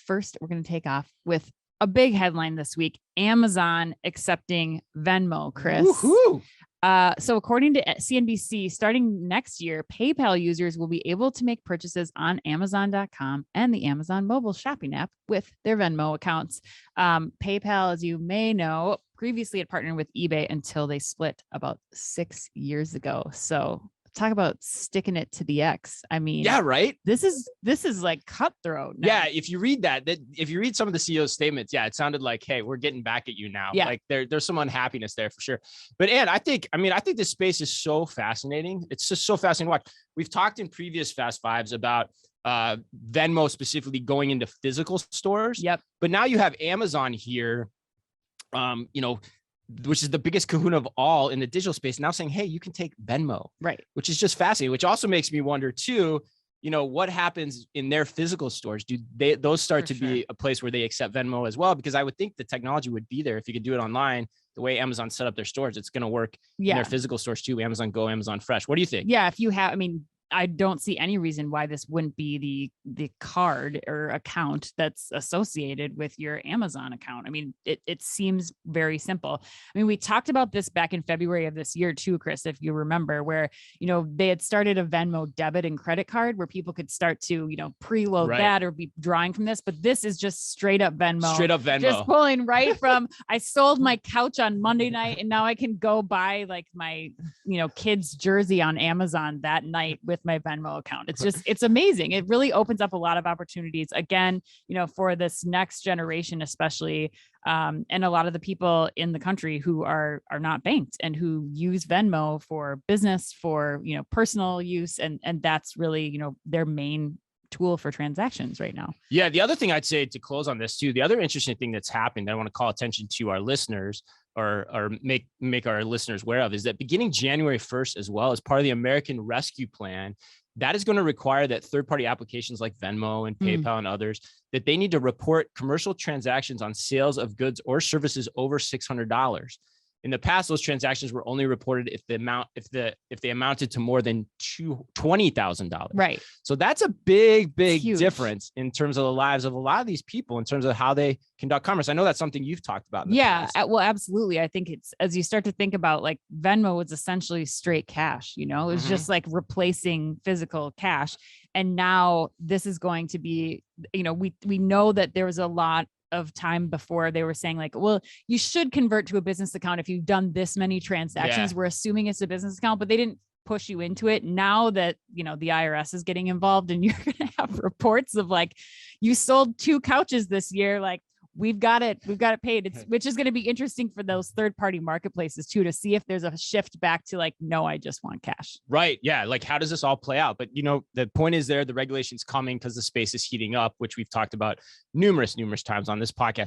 first, we're going to take off with a big headline this week: Amazon accepting Venmo, Chris. Woohoo! So according to CNBC, starting next year, PayPal users will be able to make purchases on Amazon.com and the Amazon mobile shopping app with their Venmo accounts. PayPal, as you may know, previously had partnered with eBay until they split about 6 years ago. So talk about sticking it to the X. I mean, yeah, right. This is like cutthroat now. Yeah. If you read if you read some of the CEO's statements, yeah, it sounded like, hey, we're getting back at you now. Yeah. Like there's some unhappiness there for sure. But Ann, I think this space is so fascinating. It's just so fascinating to watch. We've talked in previous Fast Fives about Venmo specifically going into physical stores. Yep. But now you have Amazon here, which is the biggest kahuna of all in the digital space, now saying, hey, you can take Venmo, right? Which is just fascinating, which also makes me wonder too, what happens in their physical stores? Do those start to be a place where they accept Venmo as well? Because I would think the technology would be there if you could do it online. The way Amazon set up their stores, it's going to work in their physical stores too. Amazon Go, Amazon Fresh. What do you think? Yeah. If you have, I don't see any reason why this wouldn't be the card or account that's associated with your Amazon account. It seems very simple. We talked about this back in February of this year too, Chris, if you remember, where, they had started a Venmo debit and credit card where people could start to, preload that or be drawing from this. But this is just straight up Venmo. Straight up Venmo. Just pulling right from, I sold my couch on Monday night and now I can go buy like my, kid's jersey on Amazon that night with my Venmo account. It's amazing. It really opens up a lot of opportunities again, for this next generation, especially, and a lot of the people in the country who are not banked and who use Venmo for business, for, personal use. And that's really, their main tool for transactions right now. Yeah. The other thing I'd say to close on this too, the other interesting thing that's happened that I want to call attention to our listeners or make our listeners aware of is that beginning January 1st, as well as part of the American Rescue Plan, that is going to require that third-party applications like Venmo and PayPal and others, that they need to report commercial transactions on sales of goods or services over $600. In the past, those transactions were only reported if they amounted to more than $20,000. Right. So that's a big difference in terms of the lives of a lot of these people in terms of how they conduct commerce. I know that's something you've talked about. Well, absolutely. I think it's, as you start to think about, like, Venmo was essentially straight cash, it was just like replacing physical cash. And now this is going to be, we know that there was a lot of time before they were saying like, well, you should convert to a business account if you've done this many transactions. We're assuming it's a business account, but they didn't push you into it. Now that, the IRS is getting involved and you're going to have reports of like, you sold 2 couches this year, like, we've got it paid. Which is going to be interesting for those third-party marketplaces too, to see if there's a shift back to like, no, I just want cash. Right. Yeah. Like, how does this all play out? But the point is the regulation's coming because the space is heating up, which we've talked about numerous times on this podcast.